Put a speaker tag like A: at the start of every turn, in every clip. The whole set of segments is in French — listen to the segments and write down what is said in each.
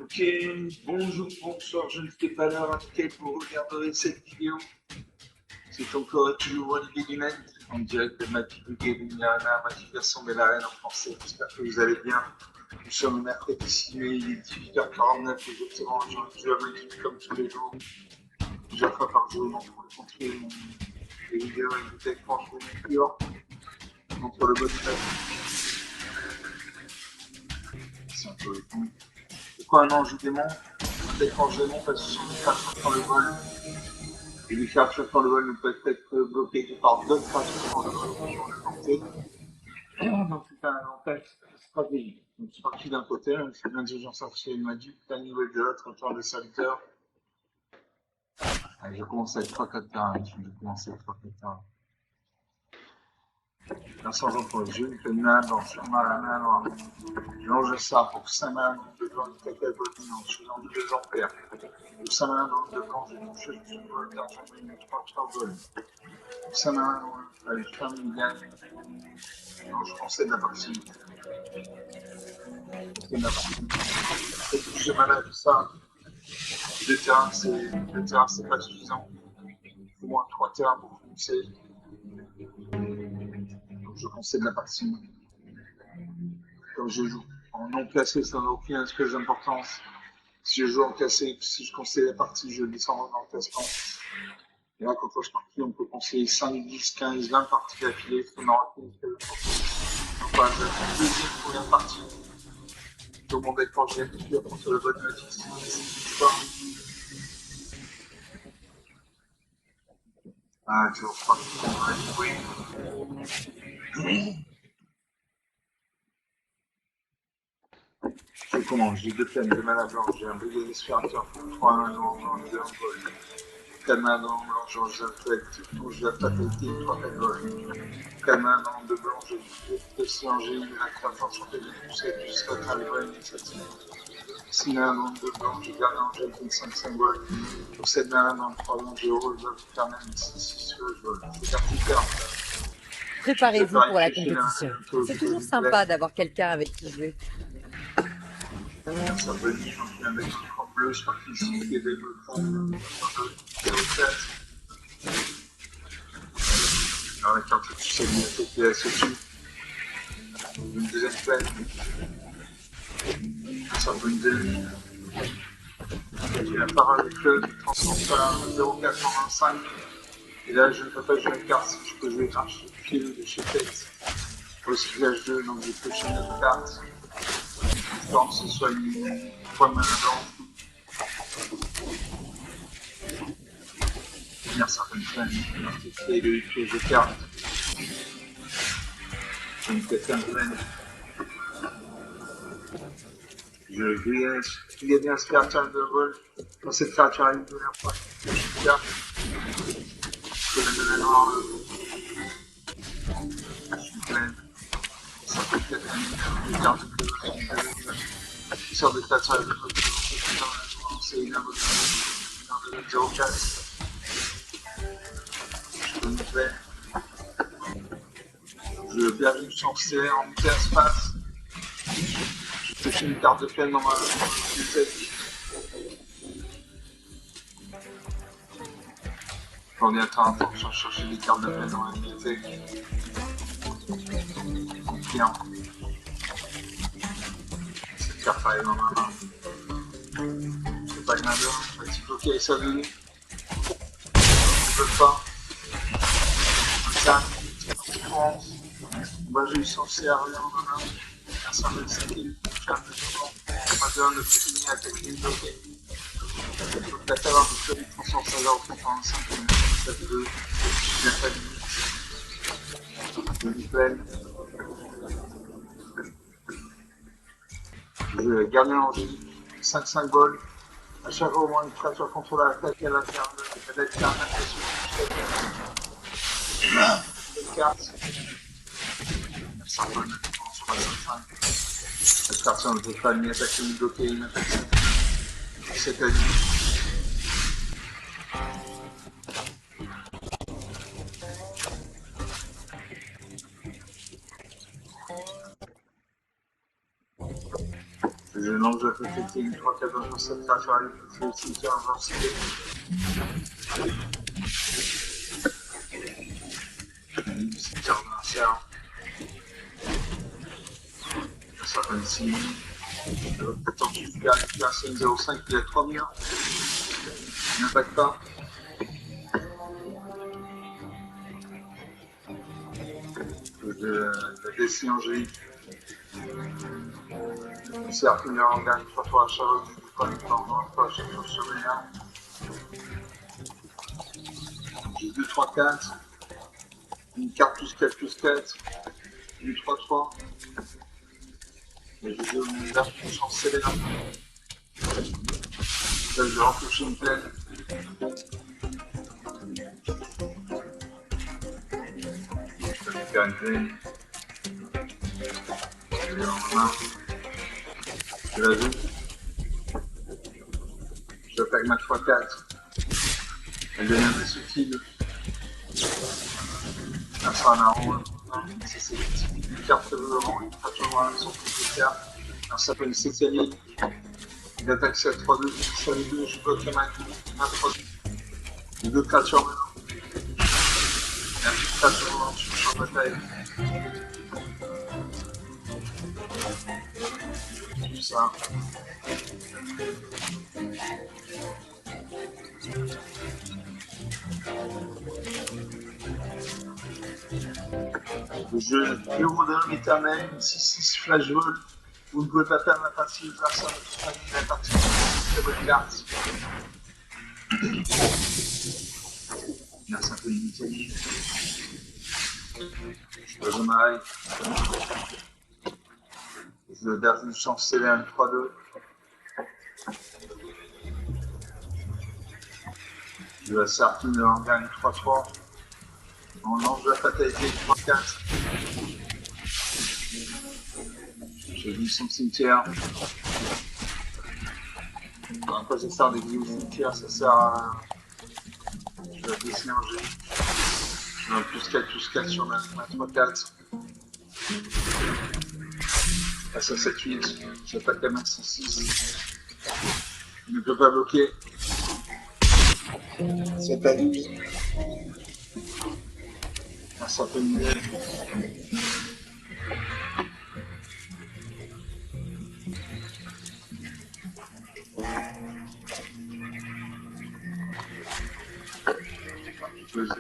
A: Ok, bonjour, bonsoir, je ne sais pas l'heure à laquelle vous regarderez cette vidéo. C'est encore et toujours Olivier Guimet, en direct de ma petite Guévinana, ma petite version de la reine en français. J'espère que vous allez bien. Nous sommes le mercredi 6 mai, il est 18h49 exactement. Je joue à ma équipe comme tous les jours, plusieurs fois par jour, donc pour continuer les vidéos et les textes, franchement, pur, contre le bon niveau. C'est un peu le coup. Pourquoi un ange démon? Un déclenche démon parce que ce sont des créatures dans le vol. Et les créatures dans le vol ne peuvent être bloquées que par d'autres créatures dans le vol qui ont le portée. Donc c'est un avantage stratégique. Donc c'est parti d'un côté, c'est l'intelligence artificielle magique, d'un niveau de l'autre, en termes de serviteurs. Allez, je commence à être 3-4 terrains, je commence à être 3-4 terrains. Un sergent pour les jeux, il fait main dans sa main, longe ça pour sa main, de blanc, de cacaboline, en faisant 2 ampères. Pour sa main, de blanc, j'ai touché le vol d'argent, une 3 vols. Pour sa main, allez, je ferme une gagne. Non, je pensais de la partie. C'est de la partie. J'ai mal à ça. Le terrain, c'est pas suffisant. Il faut au moins 3 terrains pour foncer. Donc je pensais de la partie. Comme je joue en non classé, ça n'a aucune espèce d'importance. Si je joue en classé, si je conseille la partie, je descends dans le classement. Et là, quand je partie, on peut conseiller 5, 10, 15, 20 parties d'affilée. On aura une espèce d'importance. Donc voilà, je la deuxième première partie. Tout le monde est quand j'ai pu contre le bon notice. Ah, je crois qu'on va jouer. Je commence, j'ai 2 plaines de mana blanche, j'ai un boulet d'aspirateur pour 3 non, non, 2 en vol. Canard non blanc, je l'affecte, touche la fatalité, 3 en vol. Canard non de blanc, je suis en génie, la créature chantée de poussette jusqu'à Taliban initiative. Sinon, non de blanc, j'ai gardé en gel 25 symboles. Pour cette nana dans 3 ans, j'ai heureux de faire même 6 je vol. C'est parti faire.
B: Préparez-vous pour la compétition. C'est toujours sympa d'avoir quelqu'un avec qui jouer.
A: Ça veut dire qu'un mec en bleu, je participe et des bleus. Alors, la carte que tu sais bien, c'est qu'il y a dessus. Une deuxième plaine. Ça peut une deuxième. Et la parole du club transforme ça à 0,85. Et là, je ne peux pas jouer une carte si je peux jouer archi fil de chez Tête. Au village 2, donc j'ai pioché une carte. Tant que ce soit une fois mana blanche. Finir certaines plaines. Et le piège de cartes. J'ai une quatrième plaine. Je gagne un spiritual de vol. Quand cette créature arrive de l'air, je garde. Je peux la donner noire. Je suis pleine. Ça peut être une carte de qui sort de créature avec le code de c'est une invocation de 0,4. Je peux une plaine. Je perds une chance en multi-espace. Je touche une carte de plaine dans ma bibliothèque. J'en ai atteint pour chercher des cartes de plaine dans ma bibliothèque. Bien. Cette carte arrive dans ma main. C'est pas une main d'or, on va s'y bloquer ça de nous. Je veux pas. Ça, France. Moi j'ai eu censé arriver en main. Un certain skill, carte de devant. Ma donne, le petit à quelqu'un bloqué. Il faut peut-être avoir du club de transformation à 0,85. Ça fait 2. J'ai bien fait une plaine. Je garde l'angélique. 5 symboles. À chaque fois, au moins, une créature contrôle l'attaque et à l'intérieur. Elle a été un impression une carte. 900 balles, sur la 5. Cette carte, on ne peut pas ni attaquer ni bloquer une attaque. C'est à dire. Je lance de PTT une 3 4 dans cette carte sur le cimetière avancé. Cimetière avancé. Ça va ici. Attends, je suis à 505, il y a 3 millions. N'impact pas. De DC Angélique. C'est la première en gagne 3 fois à Charlotte, du coup, du temps, 20 fois à chaque fois sur les 1. J'ai 2, 3, 4. Une carte plus 4 plus 4. Une 3, 3. Et j'ai 2 univers qui sont sévères. Là, je vais retoucher une plaine. Je vais faire une plaine. Je vais en main. Je la joue. J'attaque ma 3, 4. Elle devient indestructible. Un Fanaro, c'est une carte de l'euro, une carte de son propriétaire. Alors ça s'appelle Cécilie. Il attaque cette 3-2, sur les deux, je bloque la main, un 3-2. Les deux cartes sur maintenant. Et un petit 4 sur le sur le champ de bataille. Tout ça. Le jeu Bureau de l'homme éternel, 6-6 flash vol. Vous ne pouvez pas perdre la partie adversaire de la partie de votre carte. Merci un peu d'Italie. Je m'arrête. Je verse une chance sévère, 3-2. Je la Sartine en gagne 3-3. On lance la fatalité 3-4. J'ai vu son cimetière. Après, ça sert des vies au cimetière, ça sert à. Je vais baisser un G. Je vais plus 4 sur ma 3-4. Passe à 7-8. J'attaque la main 6-6. Il ne peut pas bloquer. 7 à 12. Un certain niveau.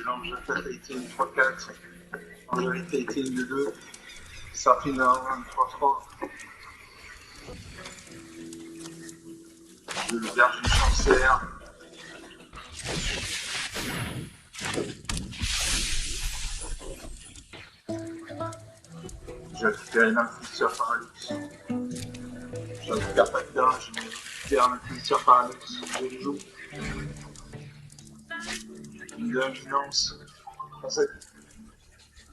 A: L'ange de fatalité 3-4. Ange de fatalité 2-2. Sartine en 3-3. Je le garde une chancère. J'ai récupéré l'inquisiteur paralyse. Je récupère pas de gain, je récupère l'inquisiteur paralyse. Je le joue. Une vigilance.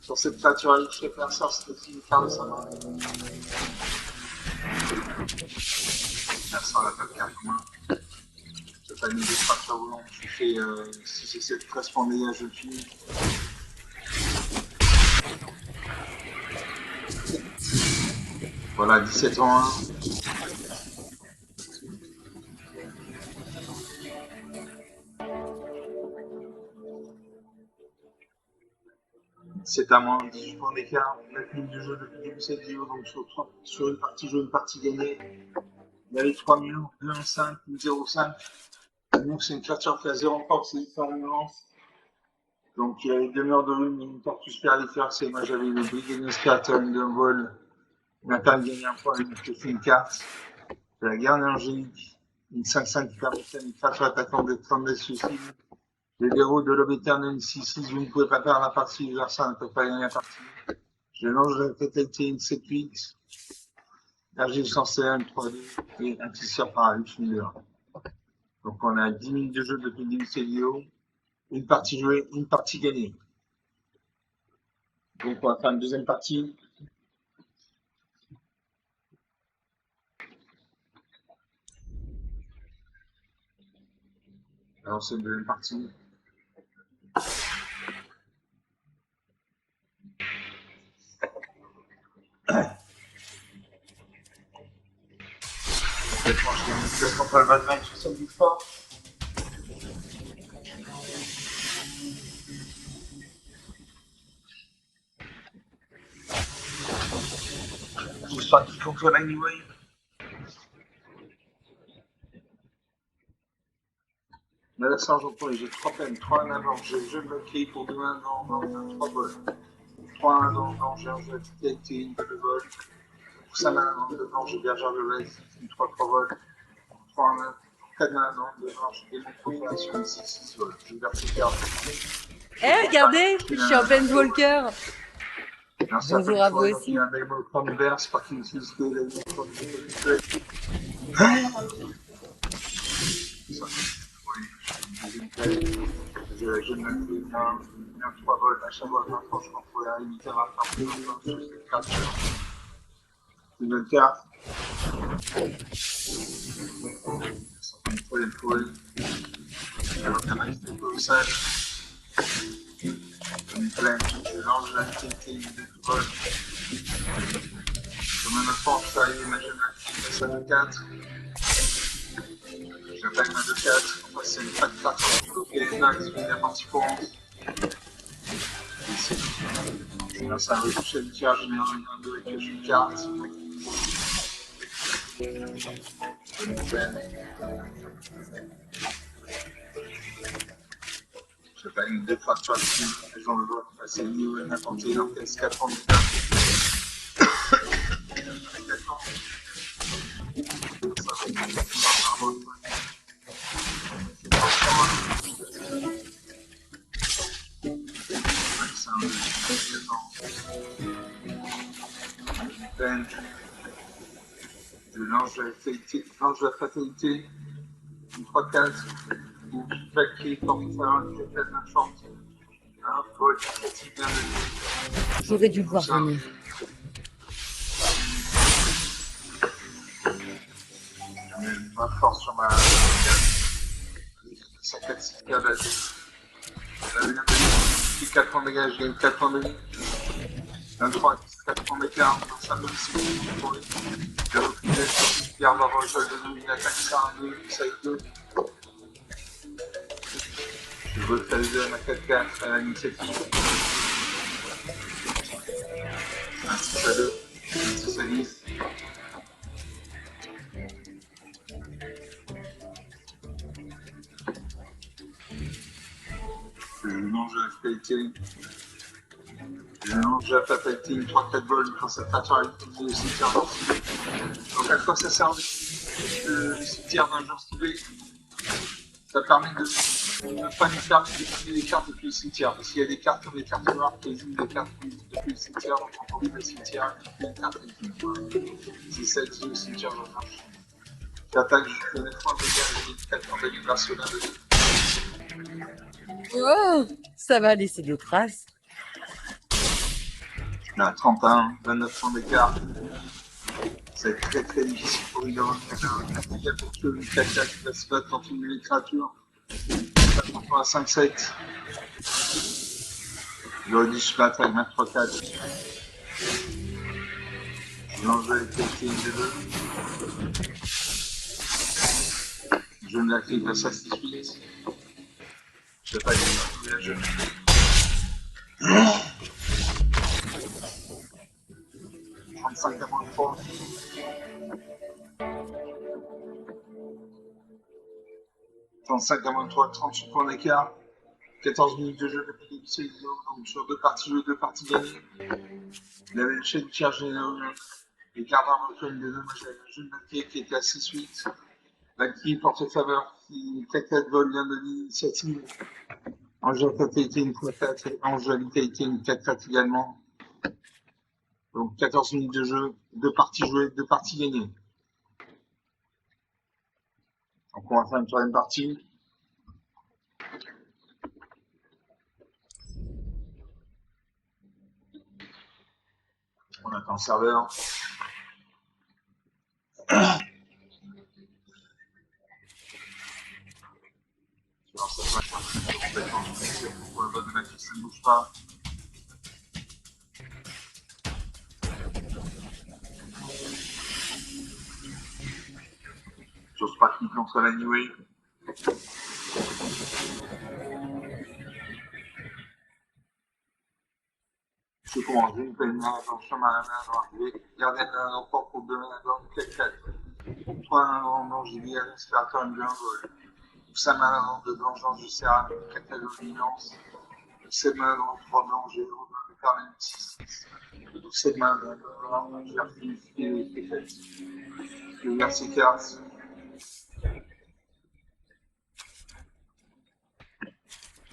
A: Sur cette créature, je vais faire ça, c'est aussi une carte de sa main. Merci à la table carte commun. Je pas mis des créatures volantes. Je fais 6 et 7 13 points de dégâts, je finis. Voilà, 17 en 1. C'est à moins 18 points d'écart, 9 minutes de jeu depuis le début de cette vidéo, donc sur une partie jeu, une partie gagnée. Il y avait 3 millions, 2 1 5, 0 5. Donc c'est une créature qui a 0 force et 1 violence. Donc il y avait 2 murs de lune, une tortue super différenciée. Moi j'avais le Brigadier Skeleton d'un vol. Il m'a permis de gagner un point, il m'a fait une carte. De la garde angélique, une 5-5 qui permettait à une créature attaquante d'être 32 suicides. Les héros de l'aube éternelle 6-6, vous ne pouvez pas perdre la partie, l'adversaire ne peut pas gagner la partie. Je lance de la totalité une 7-8. Argile censé 1, 3-2 et un tisseur paralyse leader. Donc on a 10 minutes de jeu depuis le début de cette vidéo. Une partie jouée, une partie gagnée. Donc on va faire une deuxième partie. Alors c'est une deuxième partie. Honnêtement, je t'ai dit que quand pas le bad match, ça me bouge pas. Je pas qu'il faut faire anyway. Mais là, ça, j'entends, j'ai 3 peines, 3 en avant, j'ai le jeu bloqué pour 2 1 dans 3 vols. 3 1 dans j'ai un jeu qui une 2 vols. Pour ça, maintenant, devant, j'ai Bergère de l'Ouest, une 3 vols. 3 1 4 1 devant, j'ai des confirmations de 6 vols. J'ai versé carte.
B: Eh, regardez, je suis en pleine Walker. Bonjour à vous aussi.
A: Il y a un mail converse, Parkinson's School, je me mets un 3 volts à chaque fois, franchement, pour la limiter à 20 ans, c'est une carte. C'est une troisième foule. Alors, il y en a qui sont colossales. Une plaine, je lance l'activité de vol. Comme un enfant, je peux arriver ma jeune activité à 4. J'attaque ma 2-4. Enfin, c'est une patte carte qui est bloquée. Max, il y a la partie courante. Ici. Là, ça va toucher le tiers général 1-2 avec une carte. Je sais pas, une 2 fractures dessus, les gens le voient, c'est mieux, n'importe quel PS4 en état. Je lance la fatalité, une 3-4, une backkick pour faire un capel d'un short. Un fold, c'est bien de
B: J'aurais dû le voir venir.
A: Je mets une main forte sur ma 4-6 cartes là. Là, je viens de 4 points de dégâts, je gagne 4 points de vie. 23, 4 points d'écart, ça me laisse pour lui. Je vais reculer, je garde avoir le jeu de 2, il attaque ça, 1, 2, ça 2. Je refais le 2 à ma 4-4 à l'initiative. 1, 6 à 2, 6 à 10. Je mange la fatalité. Je mange la fatalité, une 3-4 vols quand ça fait faire une le cimetière d'un ciblé. Donc à quoi ça sert le cimetière d'un genre ciblé? Ça permet de ne pas nous permettre d'utiliser les cartes depuis le cimetière. Parce qu'il y a des cartes comme les cartes noires qui jouent des cartes depuis le cimetière, donc on trouve le cimetière et les cartes c'est ça qui joue le cimetière dans le marché. J'attaque, je fais 9 points de dégâts, j'ai 4 points de dégâts grâce au nain de
B: Oh, ça va laisser des traces.
A: Là, 31, 29 points d'écart. C'est très très difficile pour une grande il y a pour tuer une 4-4 qui va se battre contre une créature. Ça prend à 5-7. J'aurais dû se battre avec ma 3-4. Je lance avec quelqu'un des deux. Je me la clique à 6-8. Je sais pas, il y a un jeu. 35 à moins 3. 35 à moins 3, 38 points d'écart. 14 minutes de jeu depuis le début de cette vidéo. Donc sur 2 parties jouées, 2 parties gagnées. Il avait le chef du tiers général. Les cartes d'armes une des deux. Moi j'avais le jeu de Maquet qui était à 6-8. L'actif porte faveur qui 4-4 vol vient de l'initiative. Ange de fatalité une fois 4 et Ange de vitalité une 4-4 également. Donc 14 minutes de jeu, 2 parties jouées, 2 parties gagnées. Donc on va faire une troisième partie. On attend le serveur. Alors ça va complètement pour le bas de Matrix, ça ne bouge pas. J'ose pas cliquer contre la New Wave. Je commence une peine dans le chemin à la main droite. Je vais garder un rapport pour 2 mains dans le 4-4. Pour 3 mains dans j'ai dit à l'inspirateur une jungle. Pour 5 mains dans 2 blancs, je sers à 4 de dominance. Pour 7 mains dans 3 blancs, j'ai le Carmen 6. Pour 7 mains dans 2 blancs, j'ai refusé les fêtes. Je vais vers ces cartes.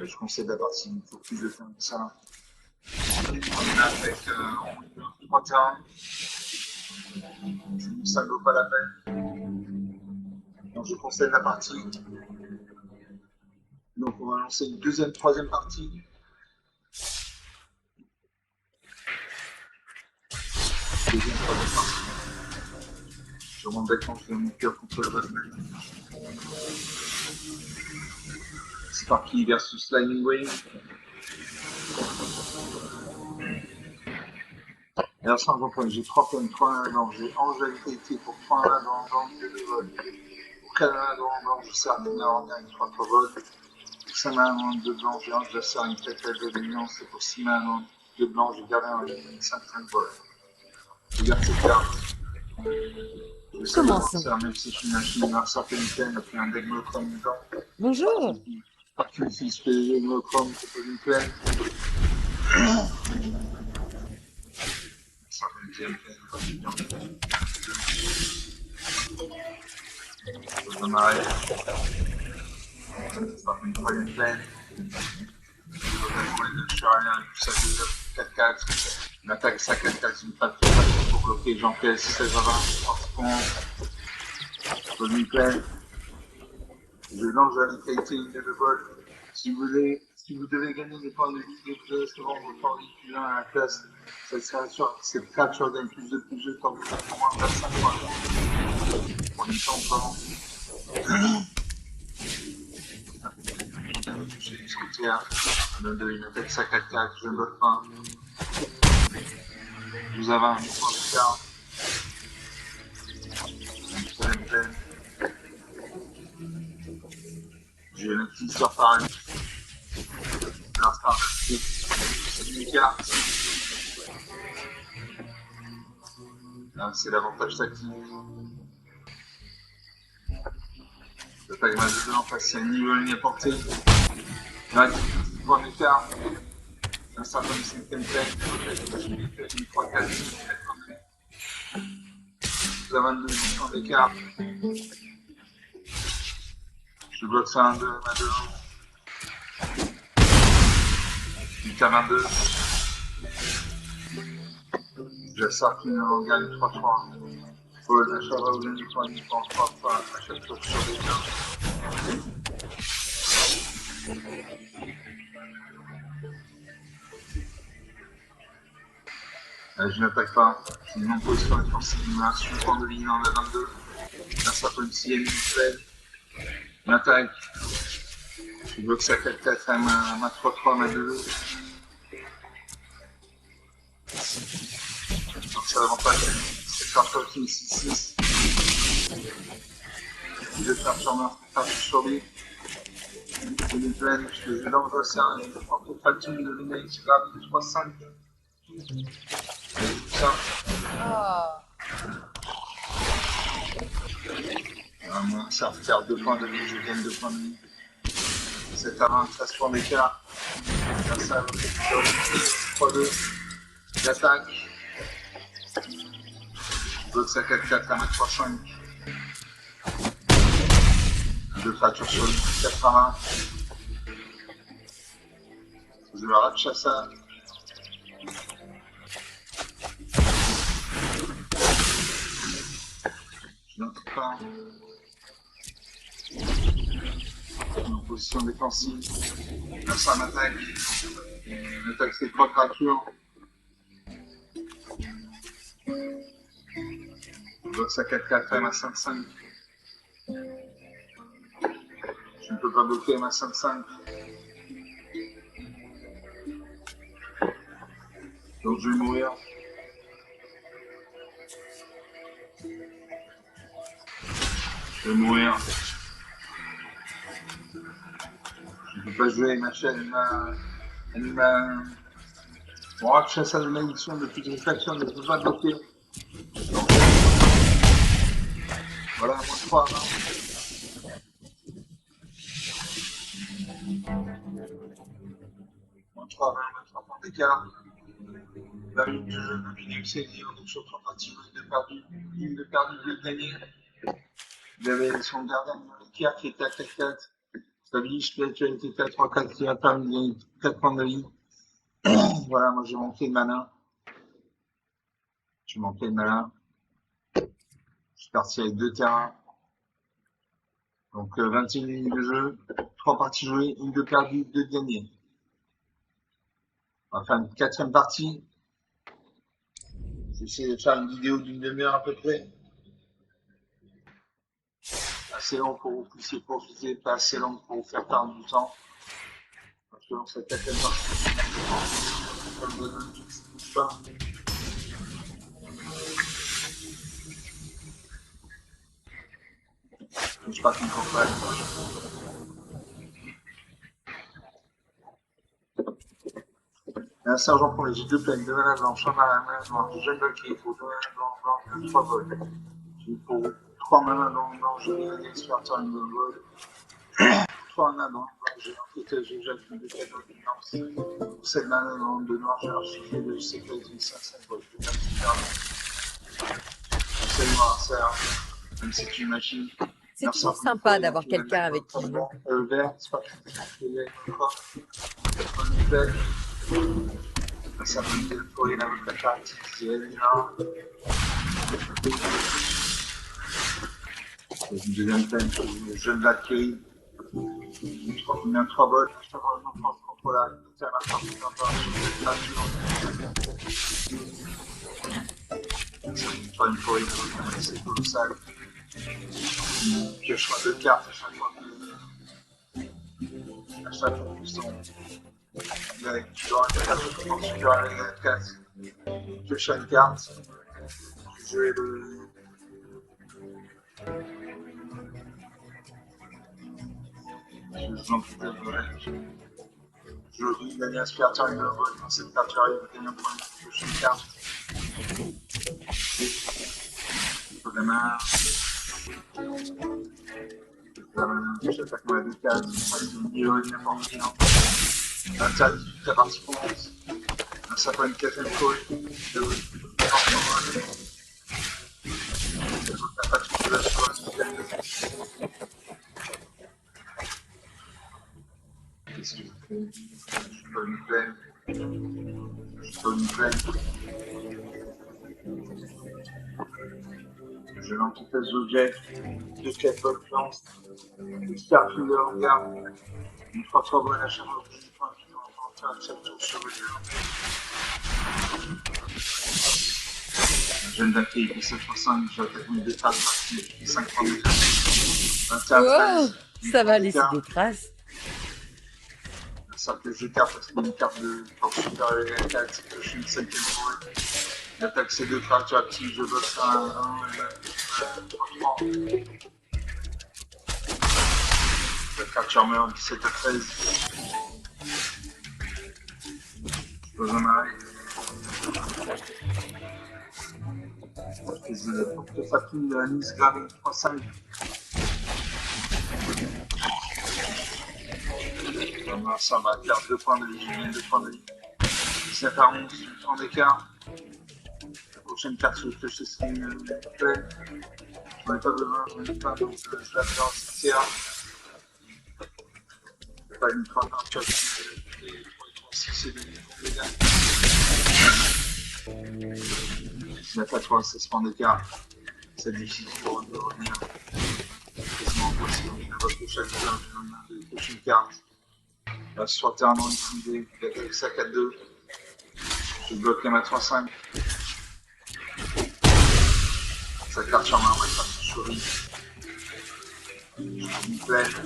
A: Je conseille la partie, il faut plus de temps que ça. On est avec 3 terrains. Ça ne vaut pas la peine. Donc je conseille la partie. Donc on va lancer une deuxième, troisième partie. Deuxième, troisième partie. Je remonte quand je fais mon cœur contre le Batman. Sparky versus Lightning Wave. Et alors ça, j'ai 3 points, 3 dans j'ai angélicité pour 3 dans le 2 vols. Pour 4 dans je sers une ordre avec 3 vols. Pour 5 mains dans 2 blancs, j'ai je sers une tête de dominance. Et pour 6 mains dans 2 blancs, j'ai gardé un 5 vols. Je garde cette carte.
B: Commençons.
A: Même si je suis une machine, un certain thème, il y a un degmochrome dedans.
B: Bonjour.
A: Par contre, si je fais le degmochrome, c'est pas une plaine. Ça fait une deuxième plaine. Je m'arrête. Ça fait une troisième plaine. Je suis rien, ça fait 4-4. Une attaque, ça 4-4, une patte pour bloquer, j'encaisse 16 à 20, 30 secondes. Je peux une plaine. Je lance la qualité de vol. Si vous devez gagner des points de vie, vous devez souvent vos points de vie plus 1 à la classe. Ça sera sur cette créature gagne plus de temps que vous avez moins de 25 points. Pour une temps, pardon. J'ai discuté une attaque sac à 4, je ne bloque pas. Vous avez un point de quart. Une troisième plaine. J'ai un petit sort pareil. L'instant c'est une carte. Là, c'est l'avantage tactique. Le pagma de 2 en face, c'est un niveau ligne à portée. Là, point d'écart. Un certain 5ème plaine. Une 3, 4, 5, 4. Vous avez 22 points d'écart. Je bloque ça 1-2, 1-2. 8 à 22. Je sors une en gagne 3-3. Paul, à chaque fois vous gagnez 3 fois, à chaque fois sur les gains. Je n'attaque pas. C'est une position défensive. Je suis en point de ligne en 22. Là, ça peut une 6ème plaine. Une attaque. Je bloque ça 4-4 à ma 3-3, ma 2. Donc ça l'avantage, c'est carton qui est 6-6. Je vais faire sur ma carte sur lui. Une plaine, je vais l'envoyer ça. En tout cas, de l'email, c'est grave de 3-5. Ça. Moi, ça va faire 2 points de vie, je gagne 2 points de vie. 7 à 20, 13 points d'écart. Là, ça va 3-2. J'attaque. Je bloque ça 4-4 à ma 3-5. 2 fractures sur lui, 4 à 20. Je vais arracher à ça. Je n'entends pas. En position défensive. Là, ça m'attaque. Une attaque, c'est 3 créatures. Je bloque ça 4-4 à ma 5-5. Je ne peux pas bloquer ma 5-5. Donc je vais mourir. Je Je vais mourir. Je ne peux pas jouer, ma chaîne, elle m'a... Bon, je chasse à la malédiction de putréfaction, mais je ne peux pas bloquer. Donc, voilà, moins 3, hein. Moins 3, 20, 23 points d'écart. 20 minutes de jeu, 20 minutes, c'est dit, donc sur 3 parties, une de perdu, 2 de gagné. Il avait son gardien Kier qui était à 4-4. Stabilis, spiritualité 4-3-4 qui a permis de gagner 4 points de vie. Voilà, moi j'ai manqué de malin. Je suis parti avec 2 terrains. Donc 21 minutes de jeu, 3 parties jouées, une de perdue, 2 de gagnées. On va faire une 4e partie. J'essaie de faire une vidéo d'une demi-heure à peu près. Assez long pour que vous puissiez profiter, pas assez long pour vous faire perdre du temps. Parce que dans cette 4e partie, comme je ne bouge pas. Je sais pas qu'une campagne. Un sergent pour les G2 pleine de malades blanche, en malade noire, de jeune bloqué, il faut 2 malades blancs, 3 vols. Il faut 3 malades blancs, je vais aller sur une vol. 3 malades blancs, j'ai l'entité, j'ai déjà fait des cadeaux d'immense. 7 malades blancs de noir, j'ai archivé de sécurité 500 vols. Je vais faire super. C'est noir, c'est même si c'est une machine.
B: C'est toujours sympa d'avoir quelqu'un avec qui jouer.
A: Vert, c'est pas que ça peut être pour une avocat artificielle, là. Une deuxième peine, jeune d'accueil. Je crois qu'il y a 3 vols. Je crois qu'on pense contre la terre à partir d'un c'est pas une forêt, c'est colossal. Pioche de cartes à chaque fois qu'ils sont. Tu dois regarder comment tu dois aller à la case. Pioche une carte. Je vais le. Je vis l'année aspirateur et le vol dans cette carte arrive, je gagne un point de pioche une carte. La main. La main, j'attaque ma D4, une milieu, n'importe rien. Interdit toute la partie commence. Un sapin de 4ème couille. La partie de la chose. Qu'est-ce que je fais? Je peux me plaindre. Je lance tous les objets. De 4 bonnes planches. Le starfield de l'engard. Une 3 fois bonne à chaque fois. Jeune d'accueil qui 765, j'attaque une détrace, 5 points de
B: 13. Ça va laisser des traces.
A: Un cercle de cartes parce qu'il y a une carte de force supérieure à 4, je suis une 5ème pour eux. J'attaque ces 2 créatures actives, je boxe un 3. Cette créature meurt 17 à 13. Je pose un arrêt. Pour que ça finisse la Nice gravé 3-5. Ça va perdre 2 points de vie, je gagne 2 points de vie. 17 à 11, 30 d'écart. La prochaine carte que je sais c'est une pleine. Je n'en ai pas besoin, je n'en ai pas, donc je la mets dans le cimetière. Pas une 3 pour les 36 et les dégâts. 19 à 3, 16 points d'écart. C'est difficile pour revenir. Quasiment impossible. Je ne vois que chaque fois, je touche une carte. Là, sur le terrain non utilisé, il attaque ça 4-2. Je bloque la main 3-5. Sa carte sur main, on va faire une souris. Je fais une plaine.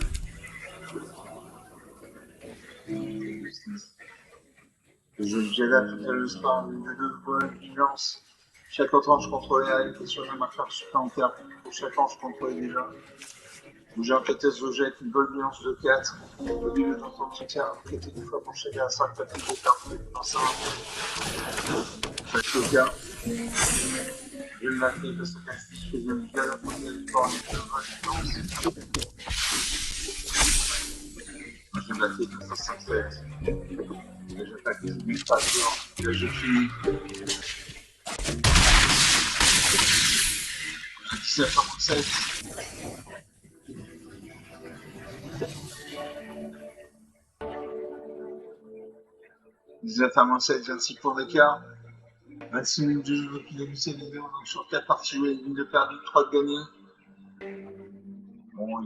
A: J'ai la fameuse part de 2 points de vigilance. Chaque autre ange contrôlé a été sur la marqueur supplémentaire. Pour chaque ange contrôlé déjà. J'ai enquêté ce jet une bonne nuance de 4. Au début de ton soutien, enquêté une fois pour chaque instant, enquêté de cartes dans ça. Chaque cas. Je ne l'ai fait parce que je fais une bien la première victoire et je l'ai fait de 507. Et j'attaque les administrateurs. Et là, je finis. J'ai 17,7. 19,7, 26 points d'écart. 26 minutes de jeu depuis le début de cette vidéo. Donc sur 4 parties, une de perdu, 3 de gagné. Bon,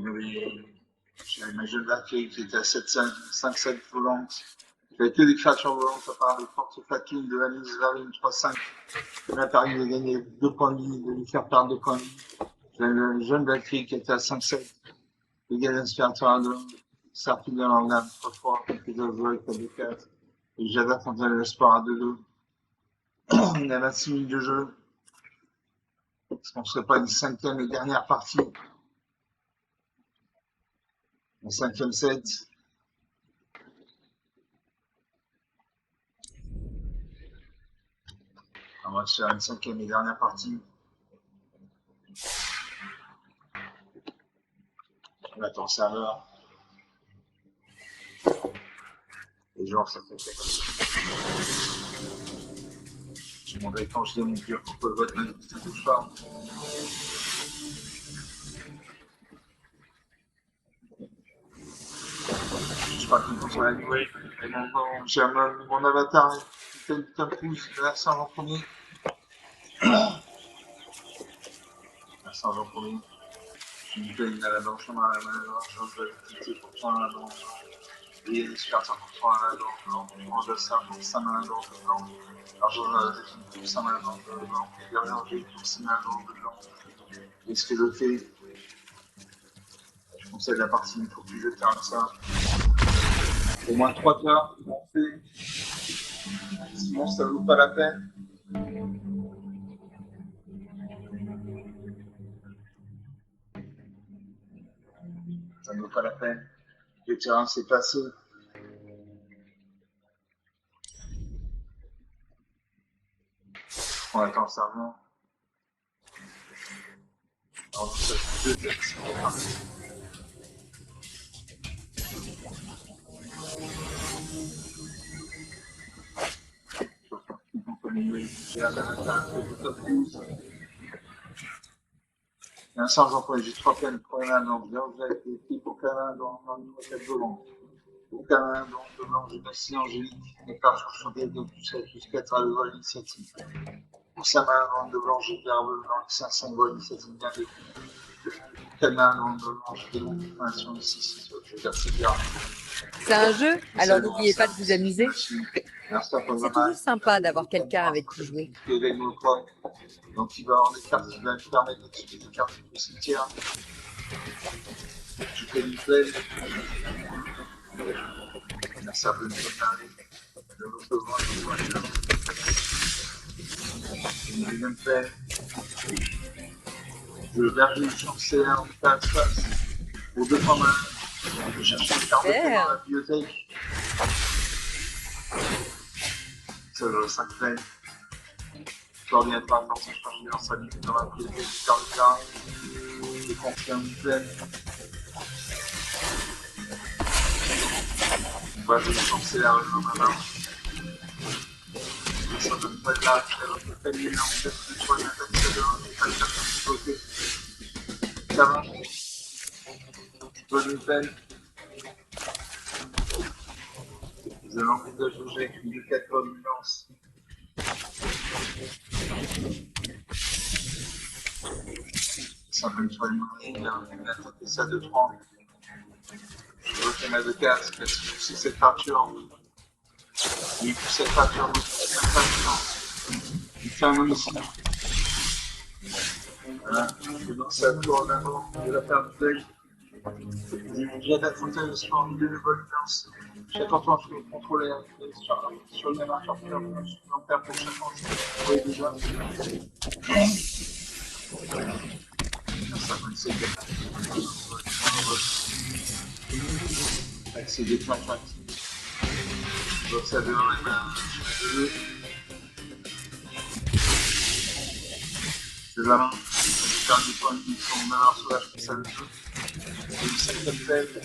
A: j'avais ma jeune batterie qui était à 7,5, 5,7 volante. J'avais que des créatures volantes à part de Forte Fatune, de Alice Varine 3,5. Il m'a permis de gagner 2 points de vie, de lui faire perdre 2 points de vie. J'avais une jeune batterie qui était à 5,7. Le gars d'inspirateur à 2. Sarpine de l'Organe 3,3. Et de Vol 4,4. Et Jada Fontaine le Sport à 2,2. On a 26 minutes de jeu. Est-ce qu'on ne serait pas une 5e et dernière partie? Un 5e set. On va se faire une 5e et dernière partie. On attend le serveur. Et genre, ça fait quelque chose. Je demanderai quand je dis mon cœur pourquoi le vote ne touche pas. Je crois qu'il faut sur la nouvelle. Et j'ai mon avatar, il fait une putain de pouce, Vincent en premier. Vincent en premier. Je me fais une à la blanche, on a la main blanche, je vais quitter pour prendre la blanche. Et il y a des super 100% à la blanche, je mange de ça pour 5 mains blanche, blanche. Alors je vais pour 5 mains blanche, blanche. Derrière, j'ai pour 6 mains blanche, blanche. Et ce que je fais, je conseille la partie, il faut que je termine ça. Au moins 3 heures, on fait. Sinon, ça ne vaut pas la peine. Ça ne vaut pas la peine. Le terrain s'est passé. On attend le serment. Alors, ça fait 2 textes. Et un sergent pour j'ai 3 peines pour un an. J'ai été pris pour qu'un dans le numéro 4 de blanc. Pour qu'un dans le blanc, j'ai passé Angélique. Les cartes sont des 2 plus 7 plus 4 à le vol initiative. Pour sa main dans le blanc, j'ai perdu le blanc, 5 vol initiative bien vécu. Quelle main dans le blanc, j'ai fait sur le 6, je persévère.
B: C'est un jeu, alors n'oubliez pas de vous amuser. C'est toujours sympa d'avoir quelqu'un avec qui jouer.
A: Donc il va avoir des cartes qui vont lui permettre d'utiliser des cartes du cimetière. Je fais une plaine. La sable ne peut pas aller. Le recevant est voilà. Une deuxième plaine. Le berger chancelier en face face. Pour 2 points main. Je cherche une carte de plaine dans la bibliothèque. Ça va 5 plaines. L'ordinateur quand on change dans sa ligne dans la bibliothèque du carte de terrain. Je confirme une plaine. On va se lancer la dans ma main. Ça ne donne pas de là, je vais faire une en fait, je vois une attaque de l'un, je vais faire une attaque de côté. Ça va. Bonne peine. Vous avez envie de jouer avec une 4 bonnes lances. Ça peut être une ligne, une attaque de ça de 3. Je vois qu'il y en a de 4, parce que c'est cette peinture. Il pousse cette peinture, il fait un homme ici. Voilà, je dans sa tour en avant, de la faire de feuille. J'ai déjà d'affronter le sport de volonté. Chaque enfant, je vais contrôler sur le même marqueur supplémentaire pour chaque enfant. Vous voyez déjà. Ça va essayer d'accès déclencheur actif. Donc ça devrait être c'est la main. Faire du point de vue sur mon malheur sauvage que ça le joue. Et du secteur faible.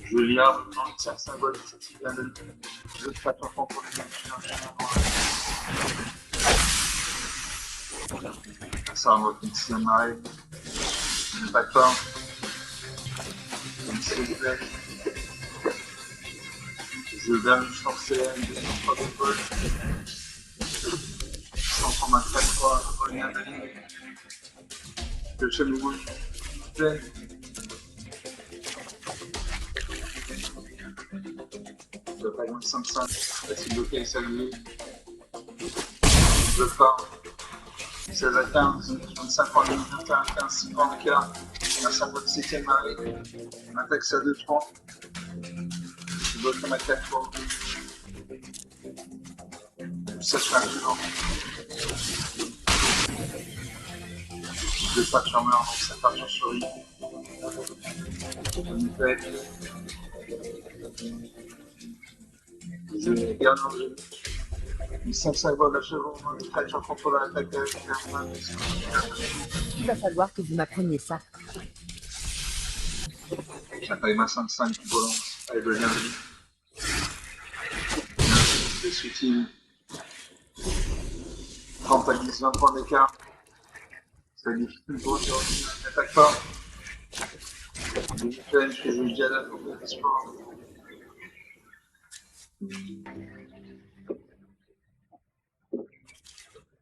A: Je lis dans les 5 symboles de cette idée. Je fais attention pour les ça va votre mixer à marée. Ne pas peur. Comme s'il vous plaît. Je vernis sur CM, 3 épaules. 134 revient de ligne. Le chef de gauche, plein. Le palier 55, facile bloqué, salué. Le phare, 16 à 15, 25 en ligne, 21 à 15, 6 points d'écart. La 57e marée. Attaque à 2-3. Je bloque comme à 4 fois. 7 frappes suivantes. Je pas de charmeur, donc ça part sur lui. Je garde l'enjeu. Ils sont 5 balles d'achèvement, les fractures contre l'attaque avec la main.
B: Il va falloir que vous m'appreniez ça.
A: J'appelle ma 5-5 qui balance avec le lien de vie. C'est subtil. 30 à 10, 20 points d'écart. C'est difficile pour eux, n'attaque pas. Je lui fais, je joue Diana pour le sport.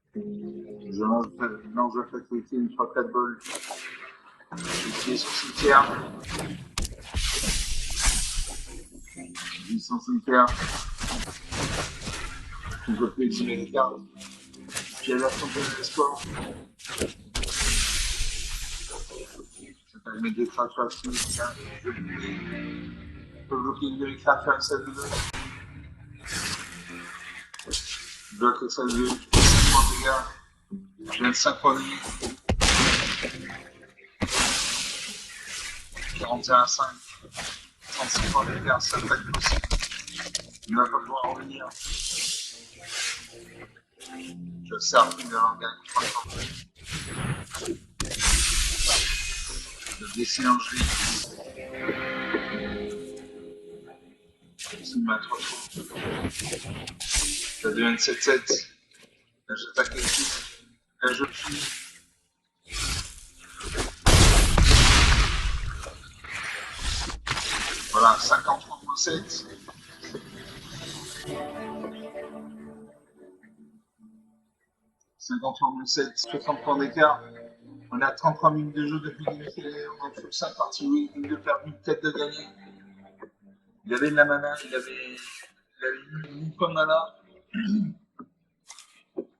A: Je lance la faculté une fois 4 balles. Je suis sur cimetière. 800 cimetière. Je ne peux plus exhumer les cartes. J'ai la santé de l'espoir. Ça permet de fracture active. Je peux bloquer une demi-fracture avec celle de 2. Je bloque avec celle de 2. 5 points de dégâts. Je viens de 5 points de vie. 41 à 5. 36 points de dégâts, ça peut être possible. Il ne va pas pouvoir revenir. Je sers une de l'organe 3 points. Je dessine en juillet. C'est ma 3 tours. Ça devient une 7-7. Là, j'attaque les filles. Là, je fuis. Voilà, 50-37. (50-37), 60 points d'écart. On a 33 minutes de jeu depuis le début. On a fait 5 parties, oui, une de perdu, 4 de gagné. Il avait de la mana, il avait une bonne mana.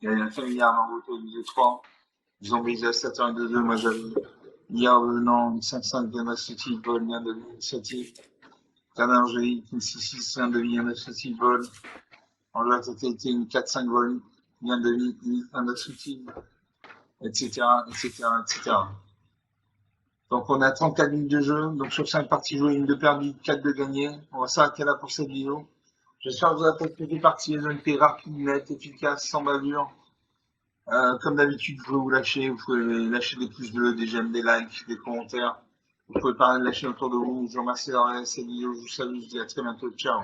A: Il avait un familiar en route de 3. Ils ont brisé à 7 1 2 2. Moi j'avais hier venant 5-5 de Massotti, vol, bien de l'initiative. Canard Angélique, une 6-6, un de vie, un associé vol. En loi totalité, une 4-5 vol, bien de vie, un associé, etc., etc., etc. Donc on a 34 minutes de jeu, donc sur 5 parties jouées, une de perdue, 4 de gagnées. On va s'arrêter là pour cette vidéo. J'espère que vous avez apprécié les parties, elles ont été rapides, nettes, efficaces, sans bavure. Comme d'habitude, vous pouvez vous lâcher, vous pouvez lâcher des pouces bleus, des j'aime, des likes, des commentaires. Vous pouvez parler de la chaîne autour de vous. Je vous remercie d'avoir regardé cette vidéo. Je vous salue, je vous dis à très bientôt. Ciao.